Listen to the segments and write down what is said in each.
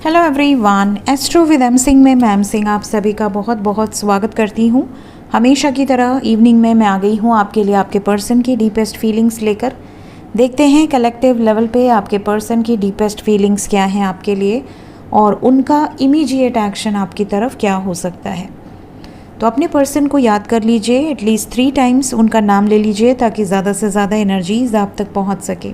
Hello everyone, astro with M Singh में ma'am Singh आप सभी का बहुत बहुत स्वागत करती हूँ। हमेशा की तरह इवनिंग में मैं आ गई हूँ आपके लिए आपके पर्सन की डीपेस्ट फीलिंग्स लेकर। देखते हैं कलेक्टिव लेवल पे आपके पर्सन की डीपेस्ट फीलिंग्स क्या हैं आपके लिए और उनका इमीडिएट एक्शन आपकी तरफ क्या हो सकता है। तो अपने पर्सन को याद कर लीजिए, एटलीस्ट 3 टाइम्स उनका नाम ले लीजिए ताकि ज़्यादा से ज़्यादा एनर्जीज आप तक पहुँच सके।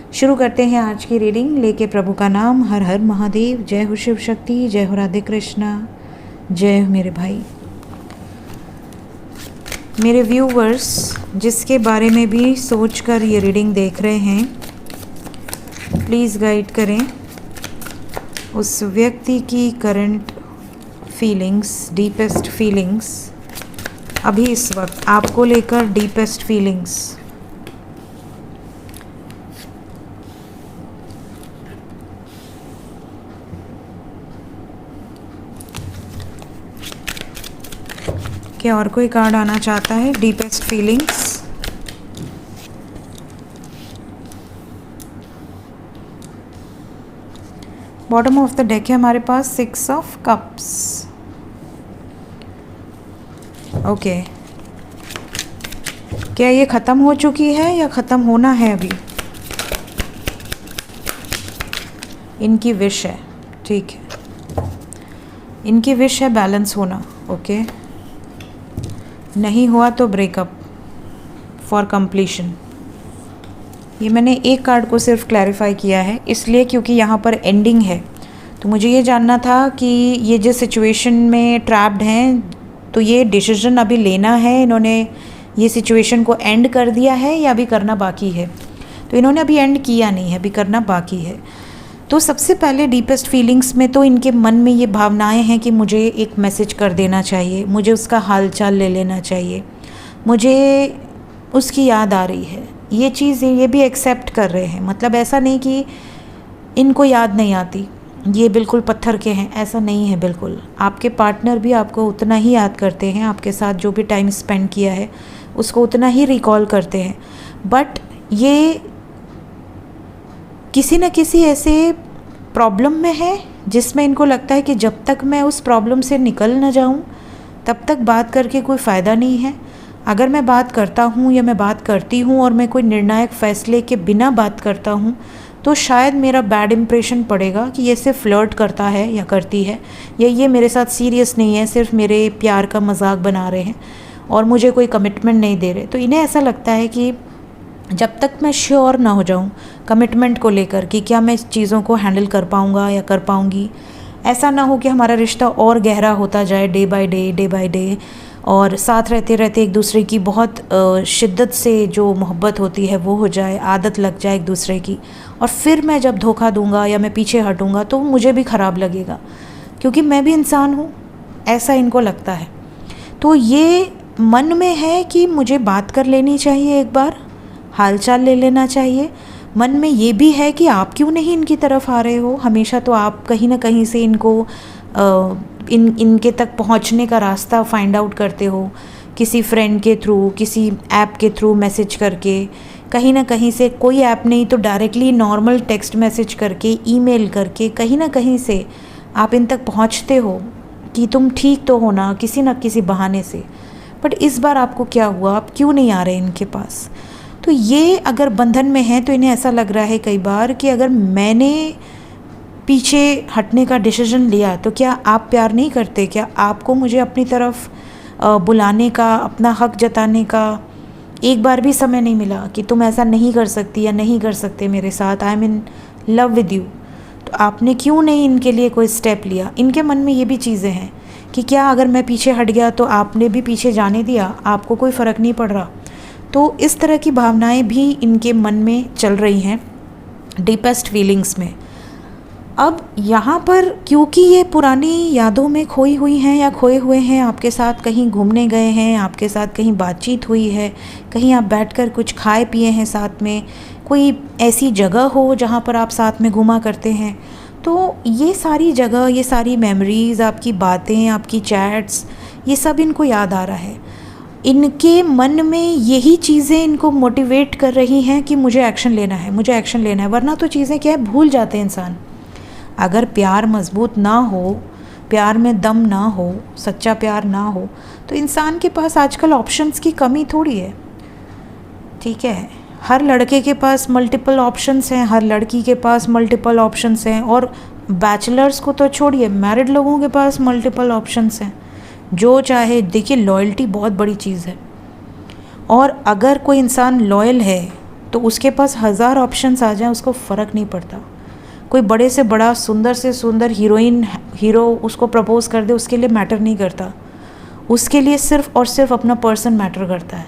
शुरू करते हैं आज की रीडिंग लेके प्रभु का नाम। हर हर महादेव, जय हो शिव शक्ति, जय हो राधे कृष्णा, जय हो मेरे भाई। मेरे व्यूवर्स जिसके बारे में भी सोचकर ये रीडिंग देख रहे हैं, प्लीज़ गाइड करें उस व्यक्ति की करंट फीलिंग्स, डीपेस्ट फीलिंग्स अभी इस वक्त आपको लेकर, डीपेस्ट फीलिंग्स। क्या और कोई कार्ड आना चाहता है? Deepest feelings. Bottom of the deck है हमारे पास 6 ऑफ कप्स। ओके, क्या ये ख़त्म हो चुकी है या ख़त्म होना है अभी? इनकी विश है, ठीक है, इनकी विश है बैलेंस होना। ओके, नहीं हुआ तो ब्रेकअप फॉर कंप्लीशन। ये मैंने एक कार्ड को सिर्फ क्लैरिफाई किया है इसलिए क्योंकि यहाँ पर एंडिंग है, तो मुझे ये जानना था कि ये जिस सिचुएशन में ट्रैप्ड हैं तो ये डिसीजन अभी लेना है, इन्होंने ये सिचुएशन को एंड कर दिया है या अभी करना बाकी है। तो इन्होंने अभी एंड किया नहीं है, अभी करना बाकी है। तो सबसे पहले डीपेस्ट फीलिंग्स में तो इनके मन में ये भावनाएं हैं कि मुझे एक मैसेज कर देना चाहिए, मुझे उसका हालचाल ले लेना चाहिए, मुझे उसकी याद आ रही है। ये चीज़ ये भी एक्सेप्ट कर रहे हैं, मतलब ऐसा नहीं कि इनको याद नहीं आती, ये बिल्कुल पत्थर के हैं, ऐसा नहीं है बिल्कुल। आपके पार्टनर भी आपको उतना ही याद करते हैं, आपके साथ जो भी टाइम स्पेंड किया है उसको उतना ही रिकॉल करते हैं। बट ये किसी न किसी ऐसे प्रॉब्लम में है जिसमें इनको लगता है कि जब तक मैं उस प्रॉब्लम से निकल ना जाऊं तब तक बात करके कोई फ़ायदा नहीं है। अगर मैं बात करता हूं या मैं बात करती हूं और मैं कोई निर्णायक फ़ैसले के बिना बात करता हूं तो शायद मेरा बैड इम्प्रेशन पड़ेगा कि ये सिर्फ फ्लर्ट करता है या करती है, या ये मेरे साथ सीरियस नहीं है, सिर्फ मेरे प्यार का मजाक बना रहे हैं और मुझे कोई कमिटमेंट नहीं दे रहे। तो इन्हें ऐसा लगता है कि जब तक मैं श्योर ना हो जाऊं कमिटमेंट को लेकर कि क्या मैं इस चीज़ों को हैंडल कर पाऊंगा या कर पाऊंगी, ऐसा ना हो कि हमारा रिश्ता और गहरा होता जाए डे बाय डे और साथ रहते रहते एक दूसरे की बहुत शिद्दत से जो मोहब्बत होती है वो हो जाए, आदत लग जाए एक दूसरे की, और फिर मैं जब धोखा दूंगा या मैं पीछे हटूंगा तो मुझे भी ख़राब लगेगा क्योंकि मैं भी इंसान हूँ, ऐसा इनको लगता है। तो ये मन में है कि मुझे बात कर लेनी चाहिए, एक बार हालचाल ले लेना चाहिए। मन में ये भी है कि आप क्यों नहीं इनकी तरफ आ रहे हो, हमेशा तो आप कहीं ना कहीं से इनको इनके तक पहुंचने का रास्ता फाइंड आउट करते हो, किसी फ्रेंड के थ्रू, किसी ऐप के थ्रू मैसेज करके, कहीं ना कहीं से, कोई ऐप नहीं तो डायरेक्टली नॉर्मल टेक्स्ट मैसेज करके, ईमेल करके, कहीं ना कहीं से आप इन तक पहुंचते हो कि तुम ठीक तो हो ना किसी बहाने से। बट इस बार आपको क्या हुआ, आप क्यों नहीं आ रहे इनके पास? तो ये अगर बंधन में है तो इन्हें ऐसा लग रहा है कई बार कि अगर मैंने पीछे हटने का डिसीजन लिया तो क्या आप प्यार नहीं करते, क्या आपको मुझे अपनी तरफ बुलाने का, अपना हक जताने का एक बार भी समय नहीं मिला कि तुम ऐसा नहीं कर सकती या नहीं कर सकते मेरे साथ, I am in love with you. तो आपने क्यों नहीं इनके लिए कोई स्टेप लिया? इनके मन में ये भी चीज़ें हैं कि क्या अगर मैं पीछे हट गया तो आपने भी पीछे जाने दिया, आपको कोई फ़र्क नहीं पड़ रहा। तो इस तरह की भावनाएं भी इनके मन में चल रही हैं डीपेस्ट फीलिंग्स में। अब यहाँ पर क्योंकि ये पुरानी यादों में खोई हुई हैं या खोए हुए हैं, आपके साथ कहीं घूमने गए हैं, आपके साथ कहीं बातचीत हुई है, कहीं आप बैठकर कुछ खाए पिए हैं साथ में, कोई ऐसी जगह हो जहाँ पर आप साथ में घूमा करते हैं, तो ये सारी जगह, ये सारी मेमोरीज़, आपकी बातें, आपकी चैट्स, ये सब इनको याद आ रहा है। इनके मन में यही चीज़ें इनको मोटिवेट कर रही हैं कि मुझे एक्शन लेना है, मुझे एक्शन लेना है, वरना तो चीज़ें क्या है, भूल जाते हैं इंसान। अगर प्यार मजबूत ना हो, प्यार में दम ना हो, सच्चा प्यार ना हो, तो इंसान के पास आजकल ऑप्शंस की कमी थोड़ी है। ठीक है, हर लड़के के पास मल्टीपल ऑप्शंस हैं, हर लड़की के पास मल्टीपल ऑप्शंस हैं, और बैचलर्स को तो छोड़िए, मैरिड लोगों के पास मल्टीपल ऑप्शंस हैं। जो चाहे, देखिए लॉयल्टी बहुत बड़ी चीज़ है, और अगर कोई इंसान लॉयल है तो उसके पास 1000 ऑप्शंस आ जाएं, उसको फ़र्क नहीं पड़ता। कोई बड़े से बड़ा, सुंदर से सुंदर हीरो उसको प्रपोज़ कर दे, उसके लिए मैटर नहीं करता। उसके लिए सिर्फ़ और सिर्फ अपना पर्सन मैटर करता है।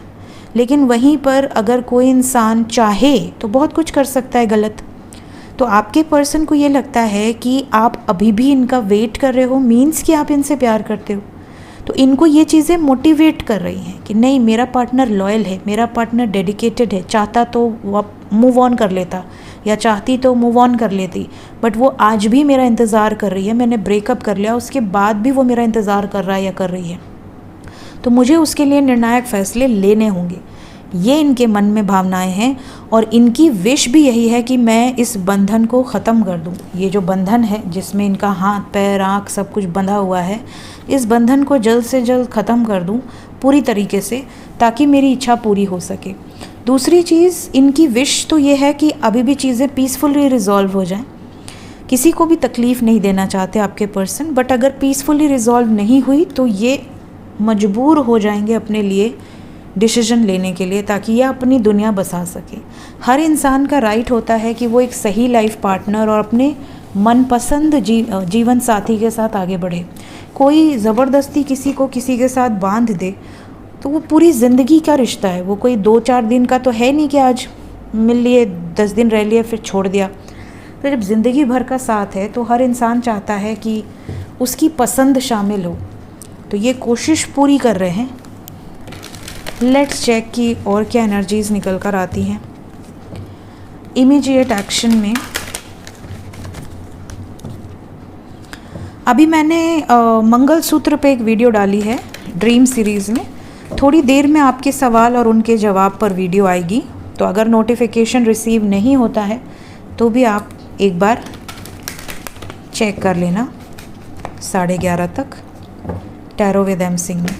लेकिन वहीं पर अगर कोई इंसान चाहे तो बहुत कुछ कर सकता है गलत। तो आपके पर्सन को ये लगता है कि आप अभी भी इनका वेट कर रहे हो, मीन्स कि आप इनसे प्यार करते हो। तो इनको ये चीज़ें मोटिवेट कर रही हैं कि नहीं, मेरा पार्टनर लॉयल है, मेरा पार्टनर डेडिकेटेड है। चाहता तो वो मूव ऑन कर लेता, या चाहती तो मूव ऑन कर लेती, बट वो आज भी मेरा इंतज़ार कर रही है। मैंने ब्रेकअप कर लिया, उसके बाद भी वो मेरा इंतज़ार कर रहा है या कर रही है। तो मुझे उसके लिए निर्णायक फ़ैसले लेने होंगे। ये इनके मन में भावनाएं हैं, और इनकी विश भी यही है कि मैं इस बंधन को ख़त्म कर दूं। ये जो बंधन है जिसमें इनका हाथ पैर आँख सब कुछ बंधा हुआ है, इस बंधन को जल्द से जल्द ख़त्म कर दूं पूरी तरीके से, ताकि मेरी इच्छा पूरी हो सके। दूसरी चीज़, इनकी विश तो ये है कि अभी भी चीज़ें पीसफुली रिजॉल्व हो जाएं। किसी को भी तकलीफ़ नहीं देना चाहते आपके पर्सन, बट अगर पीसफुली रिजॉल्व नहीं हुई तो ये मजबूर हो जाएंगे अपने लिए डिसीजन लेने के लिए, ताकि यह अपनी दुनिया बसा सके। हर इंसान का राइट होता है कि वो एक सही लाइफ पार्टनर और अपने मनपसंद जीवन साथी के साथ आगे बढ़े। कोई ज़बरदस्ती किसी को किसी के साथ बांध दे तो वो पूरी ज़िंदगी का रिश्ता है, वो कोई 2-4 दिन का तो है नहीं कि आज मिल लिए 10 दिन रह लिए फिर छोड़ दिया। तो जब ज़िंदगी भर का साथ है तो हर इंसान चाहता है कि उसकी पसंद शामिल हो। तो ये कोशिश पूरी कर रहे हैं। लेट्स चेक कि और क्या एनर्जीज़ निकल कर आती हैं इमीडिएट एक्शन में। अभी मैंने मंगलसूत्र पे एक वीडियो डाली है ड्रीम सीरीज़ में। थोड़ी देर में आपके सवाल और उनके जवाब पर वीडियो आएगी, तो अगर नोटिफिकेशन रिसीव नहीं होता है तो भी आप एक बार चेक कर लेना 11:30 तक टैरो विद एम सिंह में।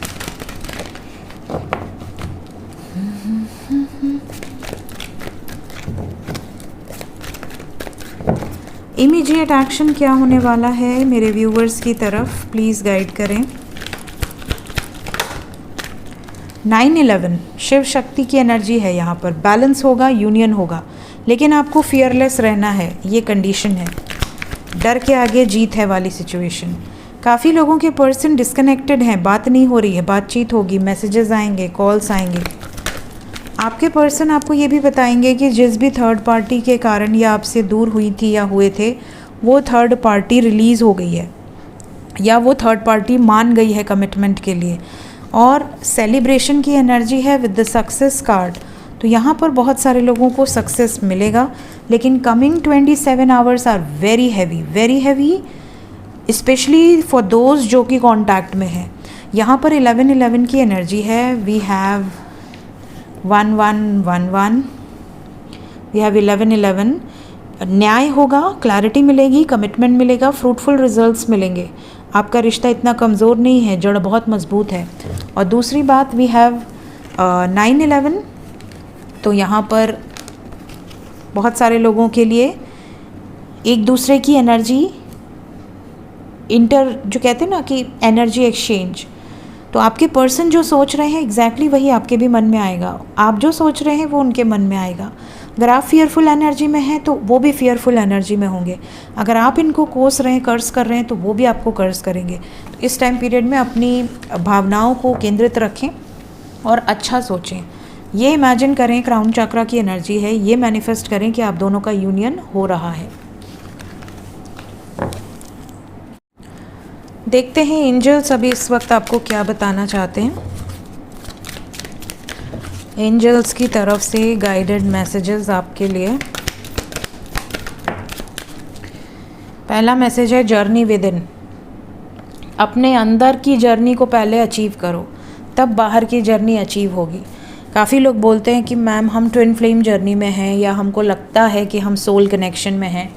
इमीडिएट एक्शन क्या होने वाला है मेरे व्यूवर्स की तरफ, प्लीज़ गाइड करें। 9/11 शिव शक्ति की एनर्जी है यहाँ पर। बैलेंस होगा, यूनियन होगा, लेकिन आपको फियरलेस रहना है, ये कंडीशन है। डर के आगे जीत है वाली सिचुएशन। काफ़ी लोगों के पर्सन डिस्कनेक्टेड हैं, बात नहीं हो रही है, बातचीत होगी, मैसेजेस आएंगे, कॉल्स आएंगे। आपके पर्सन आपको ये भी बताएंगे कि जिस भी थर्ड पार्टी के कारण ये आपसे दूर हुई थी या हुए थे, वो थर्ड पार्टी रिलीज़ हो गई है, या वो थर्ड पार्टी मान गई है कमिटमेंट के लिए। और सेलिब्रेशन की एनर्जी है विद द सक्सेस कार्ड। तो यहाँ पर बहुत सारे लोगों को सक्सेस मिलेगा, लेकिन coming 27 hours are very heavy, specially for those जो कि कॉन्टैक्ट में है। यहाँ पर 11/11 की एनर्जी है। We have 1111, we have 11/11। न्याय होगा, क्लैरिटी मिलेगी, कमिटमेंट मिलेगा, फ्रूटफुल रिजल्ट्स मिलेंगे। आपका रिश्ता इतना कमज़ोर नहीं है, जड़ बहुत मजबूत है। और दूसरी बात, वी हैव 9/11। तो यहाँ पर बहुत सारे लोगों के लिए एक दूसरे की एनर्जी जो कहते हैं ना कि एनर्जी एक्सचेंज। तो आपके पर्सन जो सोच रहे हैं एग्जैक्टली वही आपके भी मन में आएगा। आप जो सोच रहे हैं वो उनके मन में आएगा। अगर आप फियरफुल एनर्जी में हैं तो वो भी फियरफुल एनर्जी में होंगे। अगर आप इनको कोस रहे हैं, कर्ज कर रहे हैं, तो वो भी आपको कर्ज करेंगे। तो इस टाइम पीरियड में अपनी भावनाओं को केंद्रित रखें और अच्छा सोचें। ये इमेजिन करें क्राउन चक्रा की एनर्जी है, ये मैनिफेस्ट करें कि आप दोनों का यूनियन हो रहा है। देखते हैं एंजल्स अभी इस वक्त आपको क्या बताना चाहते हैं। एंजल्स की तरफ से गाइडेड मैसेजेस आपके लिए। पहला मैसेज है जर्नी विद इन। अपने अंदर की जर्नी को पहले अचीव करो, तब बाहर की जर्नी अचीव होगी। काफ़ी लोग बोलते हैं कि मैम हम ट्विन फ्लेम जर्नी में हैं, या हमको लगता है कि हम सोल कनेक्शन में हैं।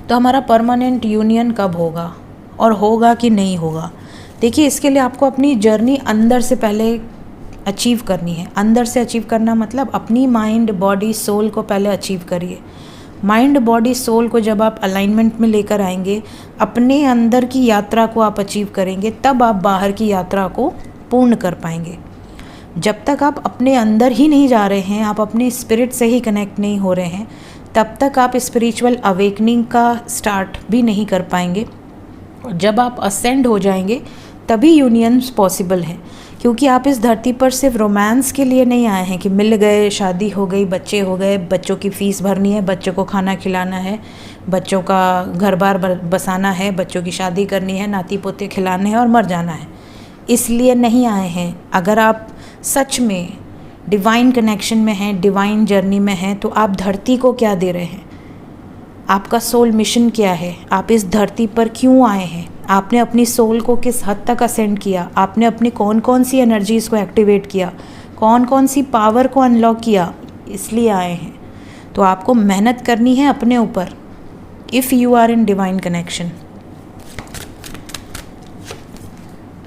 तो हमारा परमानेंट यूनियन कब होगा और होगा कि नहीं होगा। देखिए, इसके लिए आपको अपनी जर्नी अंदर से पहले अचीव करनी है। अंदर से अचीव करना मतलब अपनी माइंड बॉडी सोल को पहले अचीव करिए। माइंड बॉडी सोल को जब आप अलाइनमेंट में लेकर आएंगे, अपने अंदर की यात्रा को आप अचीव करेंगे, तब आप बाहर की यात्रा को पूर्ण कर पाएंगे। जब तक आप अपने अंदर ही नहीं जा रहे हैं, आप अपने स्पिरिट से ही कनेक्ट नहीं हो रहे हैं, तब तक आप स्पिरिचुअल अवेकनिंग का स्टार्ट भी नहीं कर पाएंगे। और जब आप असेंड हो जाएंगे तभी यूनियंस पॉसिबल है, क्योंकि आप इस धरती पर सिर्फ रोमांस के लिए नहीं आए हैं कि मिल गए, शादी हो गई, बच्चे हो गए, बच्चों की फ़ीस भरनी है, बच्चों को खाना खिलाना है, बच्चों का घर बार बसाना है, बच्चों की शादी करनी है, नाती पोते खिलाने हैं और मर जाना है, इसलिए नहीं आए हैं। अगर आप सच में डिवाइन कनेक्शन में हैं, डिवाइन जर्नी में हैं, तो आप धरती को क्या दे रहे हैं? आपका सोल मिशन क्या है? आप इस धरती पर क्यों आए हैं? आपने अपनी सोल को किस हद तक असेंड किया? आपने अपनी कौन कौन सी एनर्जीज़ को एक्टिवेट किया? कौन कौन सी पावर को अनलॉक किया? इसलिए आए हैं। तो आपको मेहनत करनी है अपने ऊपर, if you are in divine connection.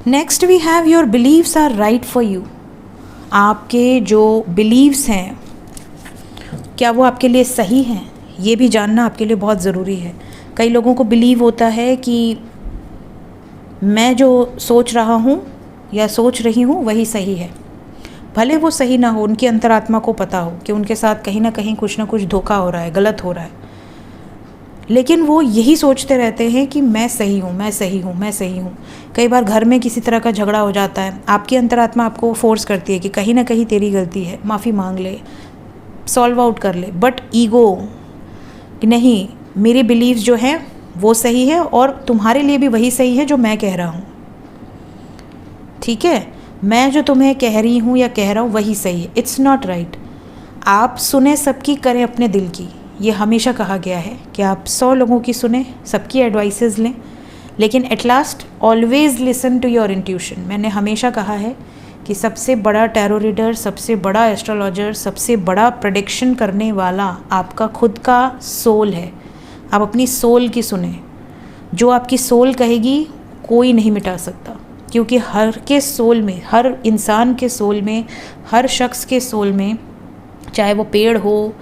Next we have your beliefs are right for you. आपके जो बिलीव्स हैं, क्या वो आपके लिए सही हैं? ये भी जानना आपके लिए बहुत ज़रूरी है। कई लोगों को बिलीव होता है कि मैं जो सोच रहा हूँ या सोच रही हूँ वही सही है। भले वो सही ना हो, उनकी अंतरात्मा को पता हो कि उनके साथ कहीं ना कहीं कुछ ना कुछ धोखा हो रहा है, गलत हो रहा है, लेकिन वो यही सोचते रहते हैं कि मैं सही हूँ, मैं सही हूँ, मैं सही हूँ। कई बार घर में किसी तरह का झगड़ा हो जाता है, आपकी अंतरात्मा आपको फोर्स करती है कि कहीं ना कहीं तेरी गलती है, माफ़ी मांग ले, सॉल्व आउट कर ले। बट ईगो कि नहीं, मेरे बिलीव्स जो हैं वो सही है और तुम्हारे लिए भी वही सही है जो मैं कह रहा हूँ, ठीक है? मैं जो तुम्हें कह रही हूँ या कह रहा हूँ वही सही है। It's not right. आप सुने सबकी, करें अपने दिल की। ये हमेशा कहा गया है कि आप 100 लोगों की सुने, सबकी एडवाइसेस लें, लेकिन at last always listen to your intuition. मैंने हमेशा कहा है कि सबसे बड़ा टैरो रीडर, सबसे बड़ा एस्ट्रोलॉजर, सबसे बड़ा प्रेडिक्शन करने वाला आपका खुद का सोल है। आप अपनी सोल की सुने। जो आपकी सोल कहेगी कोई नहीं मिटा सकता, क्योंकि हर के सोल में, हर इंसान के सोल में, हर शख्स के सोल में, चाहे वो पेड़ हो,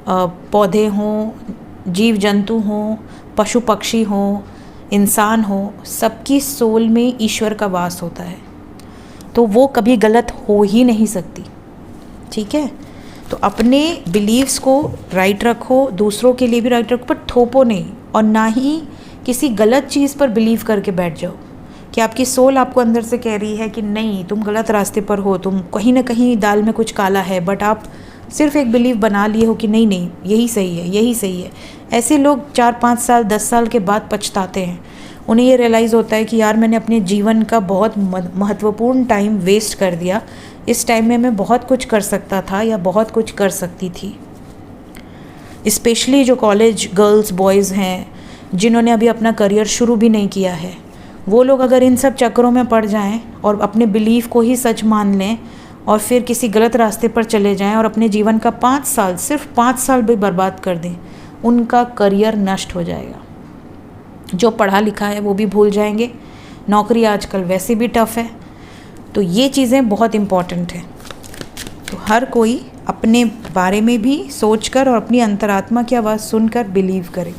पौधे हों, जीव जंतु हों, पशु पक्षी हों, इंसान हो, सबकी सोल में ईश्वर का वास होता है। तो वो कभी गलत हो ही नहीं सकती, ठीक है? तो अपने बिलीव्स को राइट रखो, दूसरों के लिए भी राइट रखो, पर थोपो नहीं, और ना ही किसी गलत चीज़ पर बिलीव करके बैठ जाओ कि आपकी सोल आपको अंदर से कह रही है कि नहीं, तुम गलत रास्ते पर हो, तुम कहीं ना कहीं दाल में कुछ काला है, बट आप सिर्फ एक बिलीव बना लिए हो कि नहीं नहीं यही सही है, यही सही है। ऐसे लोग 4-5 साल 10 साल के बाद पछताते हैं। उन्हें ये रियलाइज़ होता है कि यार मैंने अपने जीवन का बहुत महत्वपूर्ण टाइम वेस्ट कर दिया, इस टाइम में मैं बहुत कुछ कर सकता था या बहुत कुछ कर सकती थी। स्पेशली जो कॉलेज गर्ल्स बॉयज़ हैं जिन्होंने अभी अपना करियर शुरू भी नहीं किया है, वो लोग अगर इन सब चक्करों में पड़ जाएं और अपने बिलीफ को ही सच मान लें और फिर किसी गलत रास्ते पर चले जाएं और अपने जीवन का 5 साल, सिर्फ 5 साल भी बर्बाद कर दें, उनका करियर नष्ट हो जाएगा। जो पढ़ा लिखा है वो भी भूल जाएंगे, नौकरी आजकल वैसे भी टफ़ है। तो ये चीज़ें बहुत इम्पॉर्टेंट हैं। तो हर कोई अपने बारे में भी सोचकर और अपनी अंतरात्मा की आवाज़ सुनकर बिलीव करे।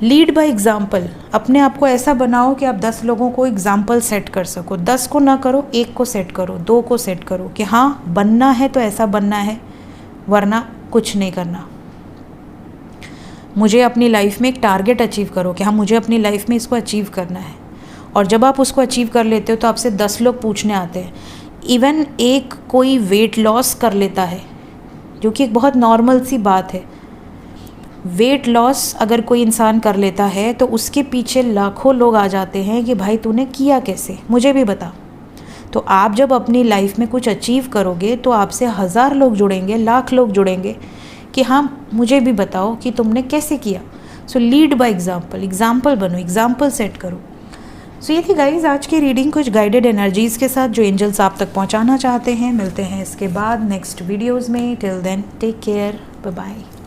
Lead by example. अपने आप को ऐसा बनाओ कि आप 10 लोगों को एग्जाम्पल सेट कर सको। 10 को ना करो, 1 को सेट करो, 2 को सेट करो कि हाँ बनना है तो ऐसा बनना है, वरना कुछ नहीं करना। मुझे अपनी लाइफ में एक टारगेट अचीव करो कि हाँ मुझे अपनी लाइफ में इसको अचीव करना है। और जब आप उसको अचीव कर लेते हो तो आपसे 10 लोग पूछने आते हैं। इवन एक कोई वेट लॉस कर लेता है, जो कि एक बहुत नॉर्मल सी बात है। वेट लॉस अगर कोई इंसान कर लेता है तो उसके पीछे लाखों लोग आ जाते हैं कि भाई तूने किया कैसे, मुझे भी बता। तो आप जब अपनी लाइफ में कुछ अचीव करोगे तो आपसे 1000 लोग जुड़ेंगे, लाख लोग जुड़ेंगे कि हाँ मुझे भी बताओ कि तुमने कैसे किया। सो लीड बाय एग्जाम्पल, एग्जाम्पल बनो, एग्जाम्पल सेट करो। सो ये थी गाइज आज की रीडिंग, कुछ गाइडेड एनर्जीज़ के साथ जो एंजल्स आप तक पहुंचाना चाहते हैं। मिलते हैं इसके बाद नेक्स्ट वीडियोज़ में। Till then take care, bye bye.